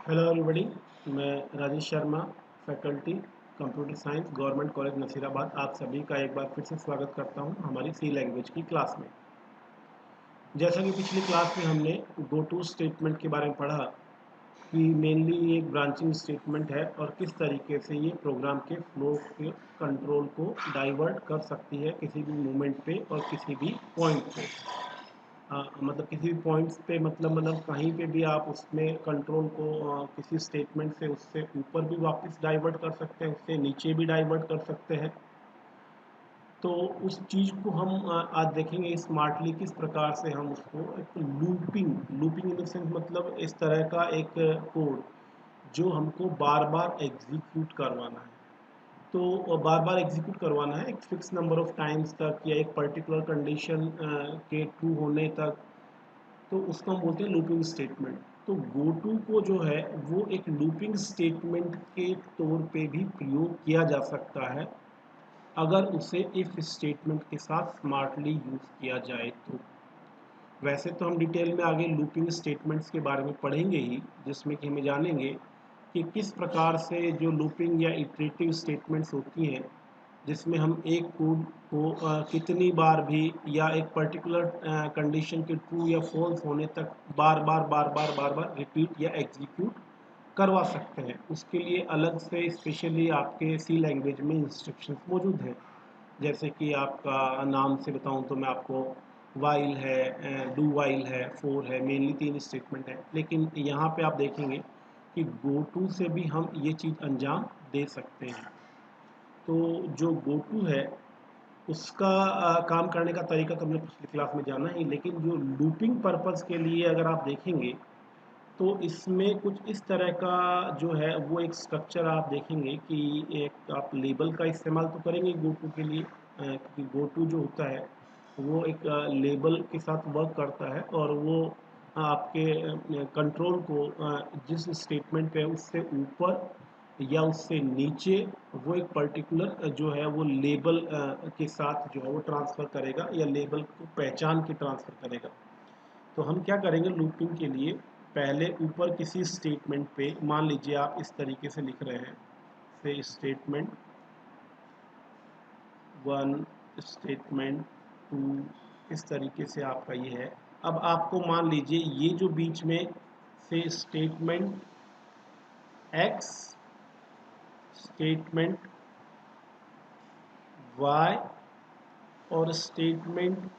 Hello everybody. मैं Rajesh Sharma, faculty computer science, government college Nasirabad. आप सभी का एक बार फिर से स्वागत करता हूं हमारी सी लैंग्वेज की क्लास में। जैसा कि पिछली क्लास में हमने गो टू स्टेटमेंट के बारे में पढ़ा कि मेनली ये एक ब्रांचिंग स्टेटमेंट है और किस तरीके से ये प्रोग्राम के फ्लो के कंट्रोल को डाइवर्ट कर सकती है किसी भी मूवमेंट पे और किसी भी पॉइंट पे। मतलब किसी भी पॉइंट्स पे मतलब कहीं पे भी आप उसमें कंट्रोल को किसी स्टेटमेंट से उससे ऊपर भी वापस डाइवर्ट कर सकते हैं, उससे नीचे भी डाइवर्ट कर सकते हैं। तो उस चीज़ को हम आज देखेंगे स्मार्टली किस प्रकार से हम उसको एक looping looping in the sense मतलब इस तरह का एक कोड जो हमको बार बार एग्जीक्यूट करवाना है। तो बार बार एग्जीक्यूट करवाना है एक फिक्स नंबर ऑफ टाइम्स तक या एक पर्टिकुलर कंडीशन के ट्रू होने तक। तो उसको हम बोलते हैं लूपिंग स्टेटमेंट। तो गो टू को जो है वो एक लूपिंग स्टेटमेंट के तौर पे भी प्रयोग किया जा सकता है अगर उसे इफ स्टेटमेंट के साथ स्मार्टली यूज किया जाए तो। वैसे तो हम डिटेल में आगे लूपिंग स्टेटमेंट्स के बारे में पढ़ेंगे ही, जिसमें कि हम जानेंगे कि किस प्रकार से जो लूपिंग या इटरेटिव स्टेटमेंट्स होती हैं जिसमें हम एक कोड को कितनी बार भी या एक पर्टिकुलर कंडीशन के ट्रू या फॉल्स होने तक बार बार रिपीट या एग्जीक्यूट करवा सकते हैं। उसके लिए अलग से स्पेशली आपके सी लैंग्वेज में इंस्ट्रक्शंस मौजूद हैं। जैसे कि आपका नाम से बताऊं तो मैं आपको वाइल है, डू वाइल है, फोर है, मेनली तीन स्टेटमेंट है। लेकिन यहाँ पे आप देखेंगे कि गो टू से भी हम ये चीज़ अंजाम दे सकते हैं। तो जो गो टू है उसका काम करने का तरीका तो हमने पिछली क्लास में जाना ही, लेकिन जो लूपिंग पर्पस के लिए अगर आप देखेंगे तो इसमें कुछ इस तरह का जो है वो एक स्ट्रक्चर आप देखेंगे कि एक आप लेबल का इस्तेमाल तो करेंगे गो टू के लिए, क्योंकि गो टू जो होता है वो एक लेबल के साथ वर्क करता है और वो आपके कंट्रोल को जिस स्टेटमेंट पे है उससे ऊपर या उससे नीचे वो एक पर्टिकुलर जो है वो लेबल के साथ जो है वो ट्रांसफ़र करेगा या लेबल को पहचान के ट्रांसफ़र करेगा। तो हम क्या करेंगे लूपिंग के लिए, पहले ऊपर किसी स्टेटमेंट पे मान लीजिए आप इस तरीके से लिख रहे हैं से स्टेटमेंट वन, स्टेटमेंट टू, इस तरीके से आपका ये है। अब आपको मान लीजिए ये जो बीच में से स्टेटमेंट एक्स, स्टेटमेंट वाई और स्टेटमेंट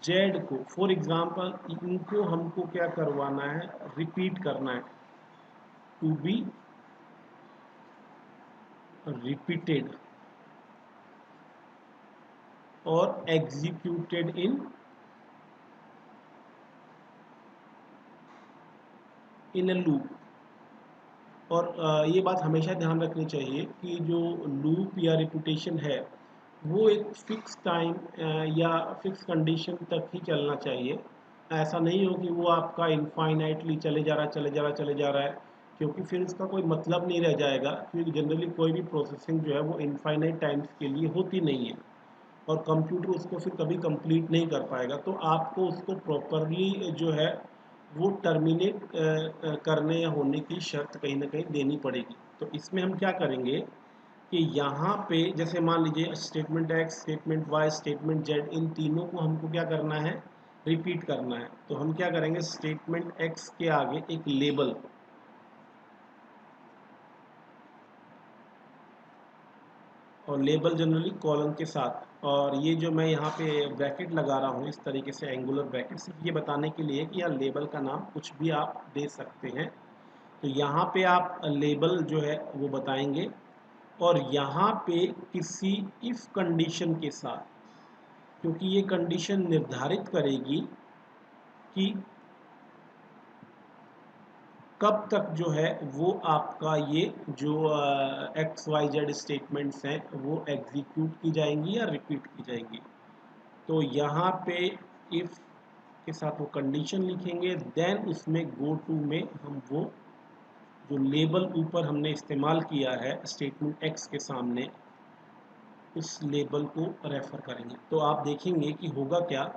जेड को फॉर एग्जांपल इनको हमको क्या करवाना है, रिपीट करना है, टू बी रिपीटेड और एग्जीक्यूटेड इन अ लूप। और ये बात हमेशा ध्यान रखनी चाहिए कि जो लूप या रिपीटेशन है वो एक फिक्स टाइम या फिक्स कंडीशन तक ही चलना चाहिए। ऐसा नहीं हो कि वो आपका इनफाइनाइटली चले जा रहा है, क्योंकि फिर इसका कोई मतलब नहीं रह जाएगा। क्योंकि जनरली कोई भी प्रोसेसिंग जो है वो इनफाइनाइट टाइम्स के लिए होती नहीं है और कंप्यूटर उसको फिर कभी कंप्लीट नहीं कर पाएगा। तो आपको उसको प्रॉपरली जो है वो टर्मिनेट करने या होने की शर्त कहीं ना कहीं देनी पड़ेगी। तो इसमें हम क्या करेंगे कि यहाँ पे जैसे मान लीजिए statement X, statement Y, statement Z, इन तीनों को हमको क्या करना है, रिपीट करना है। तो हम क्या करेंगे, स्टेटमेंट एक्स के आगे एक लेबल, और लेबल जनरली कॉलम के साथ, और ये जो मैं यहाँ पे ब्रैकेट लगा रहा हूँ इस तरीके से एंगुलर ब्रैकेट, सिर्फ ये बताने के लिए कि यहाँ लेबल का नाम कुछ भी आप दे सकते हैं। तो यहाँ पे आप लेबल जो है वो बताएंगे और यहाँ पे किसी इफ कंडीशन के साथ, क्योंकि ये कंडीशन निर्धारित करेगी कि कब तक जो है वो आपका ये जो एक्स वाई जेड स्टेटमेंट्स हैं वो एग्जीक्यूट की जाएंगी या रिपीट की जाएंगी। तो यहाँ पे इफ के साथ वो कंडीशन लिखेंगे, देन उसमें गो टू में हम वो जो लेबल ऊपर हमने इस्तेमाल किया है स्टेटमेंट एक्स के सामने, उस लेबल को रेफर करेंगे। तो आप देखेंगे कि होगा क्या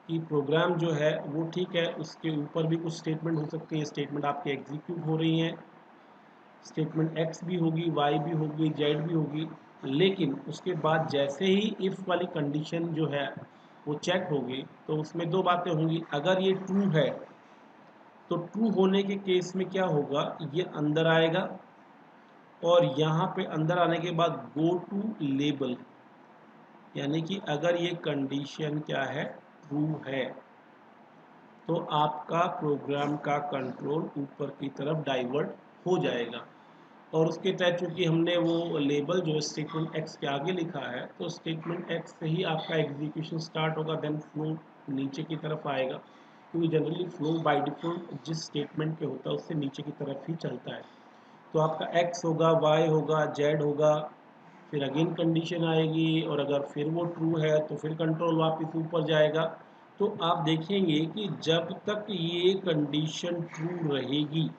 कि प्रोग्राम जो है वो ठीक है, उसके ऊपर भी कुछ स्टेटमेंट हो सकती हैं, स्टेटमेंट आपके एग्जीक्यूट हो रही हैं, स्टेटमेंट एक्स भी होगी, वाई भी होगी, जेड भी होगी, लेकिन उसके बाद जैसे ही इफ़ वाली कंडीशन जो है वो चेक होगी तो उसमें दो बातें होंगी। अगर ये ट्रू है तो ट्रू होने के केस में क्या होगा, ये अंदर आएगा और यहाँ पे अंदर आने के बाद गो टू लेबल, यानी कि अगर ये कंडीशन क्या है, ट्रू है, तो आपका प्रोग्राम का कंट्रोल ऊपर की तरफ डाइवर्ट हो जाएगा। और उसके तहत चूँकि हमने वो लेबल जो स्टेटमेंट एक्स के आगे लिखा है, तो स्टेटमेंट एक्स से ही आपका एग्जीक्यूशन स्टार्ट होगा, देन फ्लो नीचे की तरफ आएगा, क्योंकि जनरली फ्लो बाय डिफ़ॉल्ट जिस स्टेटमेंट पे होता है उससे नीचे की तरफ ही चलता है। तो आपका एक्स होगा, वाई होगा, जेड होगा, फिर अगेन कंडीशन आएगी और अगर फिर वो ट्रू है तो फिर कंट्रोल वापस ऊपर जाएगा। तो आप देखेंगे कि जब तक ये कंडीशन ट्रू रहेगी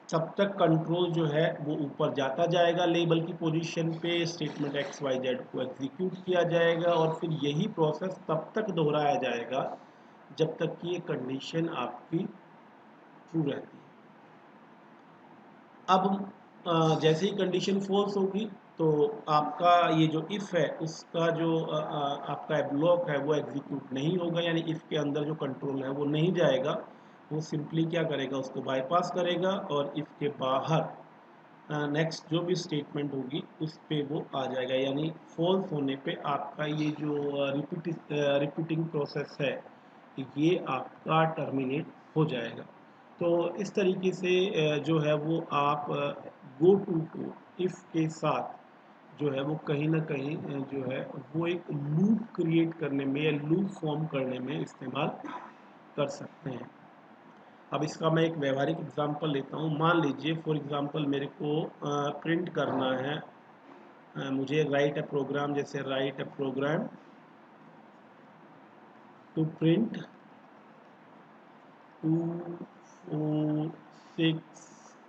तब तक कंट्रोल जो है वो ऊपर जाता जाएगा लेबल की पोजीशन पे, स्टेटमेंट एक्स वाई जेड को एग्जीक्यूट किया जाएगा और फिर यही प्रोसेस तब तक दोहराया जाएगा जब तक कि ये कंडीशन आपकी ट्रू रहती है। अब जैसे ही कंडीशन फॉल्स होगी तो आपका ये जो इफ़ है उसका जो आपका ब्लॉक है वो एग्जीक्यूट नहीं होगा, यानी इफ़ के अंदर जो कंट्रोल है वो नहीं जाएगा, वो सिंपली क्या करेगा, उसको बाईपास करेगा और इफ़ के बाहर नेक्स्ट जो भी स्टेटमेंट होगी उस पे वो आ जाएगा, यानी फॉल्स होने पे आपका ये जो रिपीटिंग प्रोसेस है ये आपका टर्मिनेट हो जाएगा। तो इस तरीके से जो है वो आप गो टू को इफ़ के साथ जो है वो कहीं ना कहीं जो है वो एक लूप क्रिएट करने में या लूप फॉर्म करने में इस्तेमाल कर सकते हैं। अब इसका मैं एक व्यवहारिक एग्जांपल लेता हूँ। मान लीजिए फॉर एग्जांपल मेरे को प्रिंट करना है, मुझे राइट अ प्रोग्राम, जैसे write a program to print 2 4 6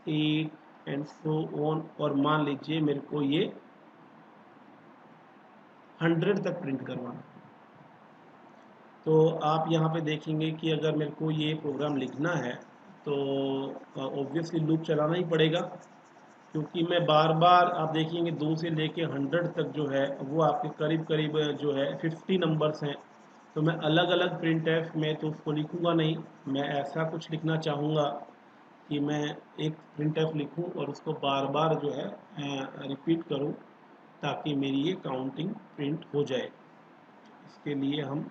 8 and so on, और मान लीजिए मेरे को ये 100 तक प्रिंट करवाना। तो आप यहाँ पे देखेंगे कि अगर मेरे को ये प्रोग्राम लिखना है तो ऑब्वियसली लूप चलाना ही पड़ेगा, क्योंकि मैं बार बार आप देखेंगे 2 से लेके 100 तक जो है वो आपके करीब करीब जो है 50 नंबर्स हैं। तो मैं अलग अलग प्रिंट एफ में तो उसको लिखूँगा नहीं, मैं ऐसा कुछ लिखना चाहूँगा कि मैं एक प्रिंट एफ लिखूँ और उसको बार बार जो है रिपीट करूँ ताकि मेरी ये काउंटिंग प्रिंट हो जाए। इसके लिए हम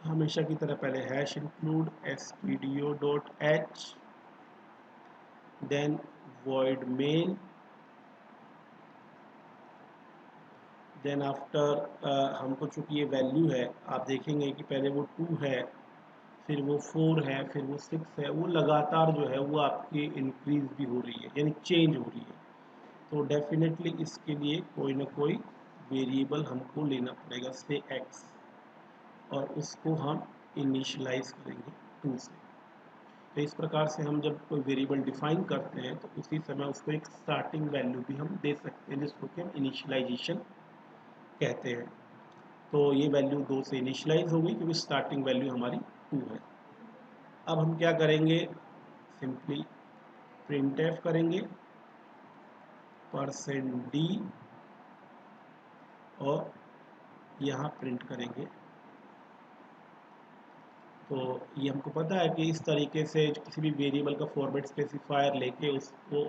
हमेशा की तरह पहले hash include stdio.h, then void main, then after हमको चूँकि ये वैल्यू है, आप देखेंगे कि पहले वो 2 है, फिर वो 4 है, फिर वो 6 है, वो लगातार जो है वो आपकी इंक्रीज भी हो रही है, यानी चेंज हो रही है। तो डेफिनेटली इसके लिए कोई ना कोई वेरिएबल हमको लेना पड़ेगा, से x, और उसको हम इनिशियलाइज करेंगे 2 से। तो इस प्रकार से हम जब कोई वेरिएबल डिफाइन करते हैं तो उसी समय उसको एक स्टार्टिंग वैल्यू भी हम दे सकते हैं, जिसको कि हम इनिशियलाइजेशन कहते हैं। तो ये वैल्यू 2 से इनिशियलाइज हो गई क्योंकि स्टार्टिंग वैल्यू हमारी 2 है। अब हम क्या करेंगे, सिंपली प्रिंट एफ करेंगे %d और यहाँ प्रिंट करेंगे। तो ये हमको पता है कि इस तरीके से किसी भी वेरिएबल का फॉर्मेट स्पेसिफायर लेके उसको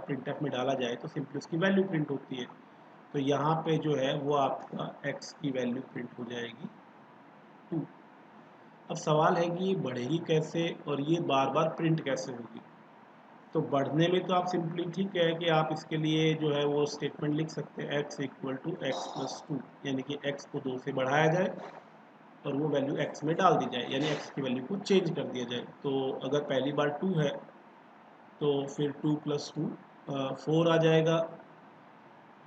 प्रिंट एफ में डाला जाए तो सिंपली उसकी वैल्यू प्रिंट होती है। तो यहाँ पे जो है वो आपका x की वैल्यू प्रिंट हो जाएगी 2। अब सवाल है कि ये बढ़ेगी कैसे और ये बार बार प्रिंट कैसे होगी। तो बढ़ने में तो आप सिंपली ठीक है कि आप इसके लिए जो है वो स्टेटमेंट लिख सकते हैं x equal to x plus 2, यानी कि x को 2 से बढ़ाया जाए और वो वैल्यू x में डाल दी जाए, यानी x की वैल्यू को चेंज कर दिया जाए। तो अगर पहली बार 2 है तो फिर 2 + 2 4 आ जाएगा,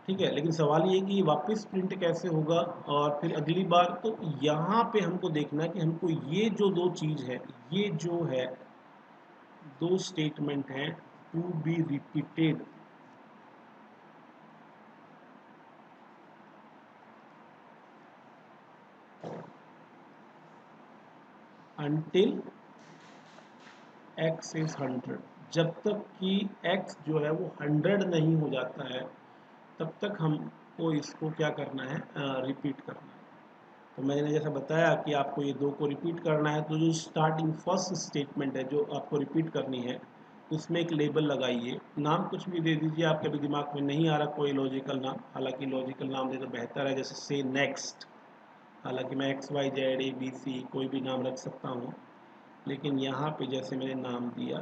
ठीक है। लेकिन सवाल ये कि वापस प्रिंट कैसे होगा और फिर अगली बार। तो यहाँ पे हमको देखना है कि हमको ये जो दो चीज़ है, ये जो है दो स्टेटमेंट हैं to be repeated, until x is 100, जब तक कि x जो है वो 100 नहीं हो जाता है तब तक हमको इसको क्या करना है, रिपीट करना है। तो मैंने जैसा बताया कि आपको ये दो को रिपीट करना है, तो जो स्टार्टिंग फर्स्ट स्टेटमेंट है जो आपको रिपीट करनी है उसमें एक लेबल लगाइए, नाम कुछ भी दे दीजिए, आपके अभी दिमाग में नहीं आ रहा कोई लॉजिकल नाम, हालांकि लॉजिकल नाम दे तो बेहतर है, जैसे से नेक्स्ट, हालांकि मैं XYZ ABC कोई भी नाम रख सकता हूँ, लेकिन यहाँ पे जैसे मैंने नाम दिया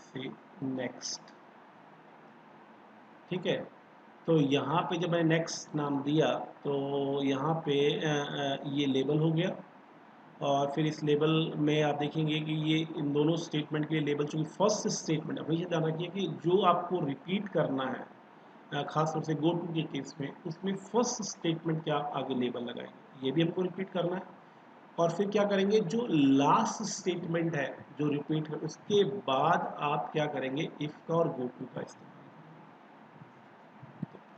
से नेक्स्ट, ठीक है। तो यहाँ पे जब मैंने नेक्स्ट नाम दिया तो यहाँ पे ये लेबल हो गया, और फिर इस लेबल में आप देखेंगे कि ये इन दोनों स्टेटमेंट के लिए लेबल, चूँकि फर्स्ट स्टेटमेंट, हमेशा ध्यान रखिए कि जो आपको रिपीट करना है खास तौर से गो टू के केस में, उसमें फर्स्ट स्टेटमेंट के आप आगे लेबल लगाएंगे, ये भी हमको रिपीट करना है। और फिर क्या करेंगे, जो लास्ट स्टेटमेंट है जो रिपीट है उसके बाद आप क्या करेंगे, इफ का और गो टू का इस्तेमाल।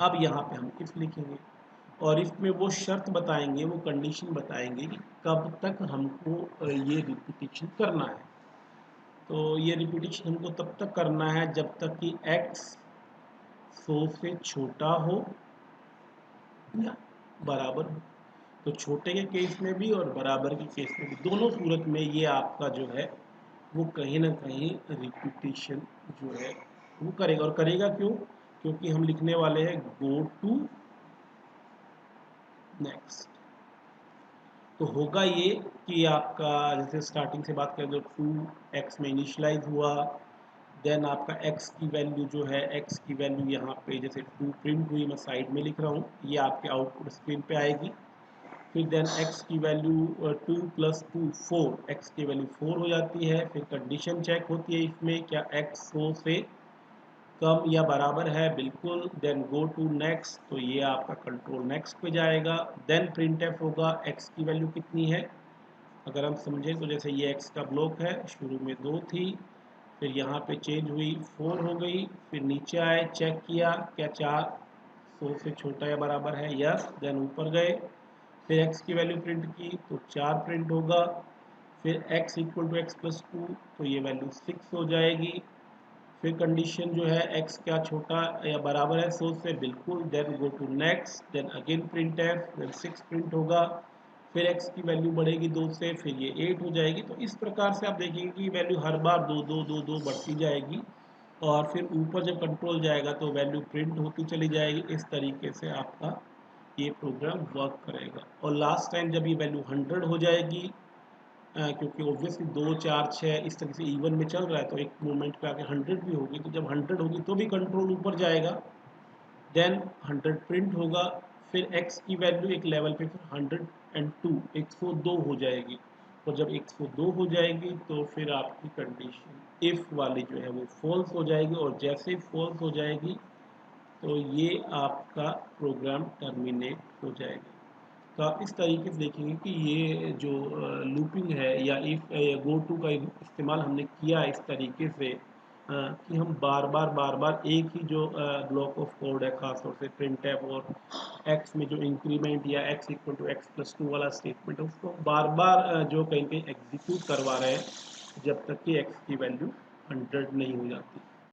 अब यहाँ पे हम इफ लिखेंगे और इफ में वो शर्त बताएंगे, वो कंडीशन बताएंगे कि कब तक हमको ये रिपीटिशन करना है। तो ये रिपीटिशन हमको तब तक करना है जब तक कि x 100 से छोटा हो या बराबर हो। तो छोटे के केस में भी और बराबर के केस में भी, दोनों सूरत में ये आपका जो है वो कहीं ना कहीं रिपीटिशन जो है वो करेगा। और करेगा क्यों, क्योंकि हम लिखने वाले हैं गो टू नेक्स्ट। तो होगा ये कि आपका जैसे स्टार्टिंग से बात करें तो 2x में इनिशलाइज हुआ, देन आपका x की वैल्यू जो है, x की वैल्यू यहाँ पे जैसे 2 प्रिंट हुई, मैं साइड में लिख रहा हूँ, ये आपके आउटपुट स्क्रीन पे आएगी। फिर देन x की वैल्यू 2 + 2 4, x की वैल्यू 4 हो जाती है। फिर कंडीशन चेक होती है इसमें, क्या x 100 से कम या बराबर है, बिल्कुल। देन गो टू नेक्स्ट, तो ये आपका कंट्रोल नेक्स्ट पे जाएगा। देन प्रिंटफ होगा x की वैल्यू कितनी है, अगर हम समझें तो जैसे ये x का ब्लॉक है, शुरू में 2 थी, फिर यहाँ पे चेंज हुई 4 हो गई, फिर नीचे आए चेक किया क्या 400 से छोटा या बराबर है, यस। देन ऊपर गए, फिर x की वैल्यू प्रिंट की तो 4 प्रिंट होगा। फिर x = x + 2, तो ये वैल्यू 6 हो जाएगी। फिर कंडीशन जो है x क्या छोटा या बराबर है 100 से, बिल्कुल। Then go to next, then again print है, देन 6 प्रिंट होगा। फिर x की वैल्यू बढ़ेगी 2 से, फिर ये 8 हो जाएगी। तो इस प्रकार से आप देखेंगे कि वैल्यू हर बार 2 2 2 2 बढ़ती जाएगी, और फिर ऊपर जब कंट्रोल जाएगा तो वैल्यू प्रिंट होती चली जाएगी। इस तरीके से आपका ये प्रोग्राम वर्क करेगा। और लास्ट टाइम जब ये वैल्यू 100 हो जाएगी, क्योंकि ऑब्वियसली 2 4 6 इस तरह से इवन में चल रहा है, तो एक मोमेंट पे आके 100 भी होगी, तो जब 100 होगी तो भी कंट्रोल ऊपर जाएगा, देन 100 प्रिंट होगा। फिर x की वैल्यू एक लेवल पे फिर 102 102 हो जाएगी, और जब 102 हो जाएगी तो फिर आपकी कंडीशन इफ वाली जो है वो फॉल्स हो जाएगी, और जैसे फॉल्स हो जाएगी तो ये आपका प्रोग्राम टर्मिनेट हो जाएगा। तो आप इस तरीके से देखेंगे कि ये जो लूपिंग है या इफ गो टू का इस्तेमाल हमने किया इस तरीके से कि हम बार बार एक ही जो ब्लॉक ऑफ कोड है, खासतौर से प्रिंटफ और एक्स में जो इंक्रीमेंट या x = x + 2 वाला स्टेटमेंट है, उसको बार बार जो कहीं एग्जीक्यूट करवा रहे हैं जब तक कि x की वैल्यू 100 नहीं हो जाती।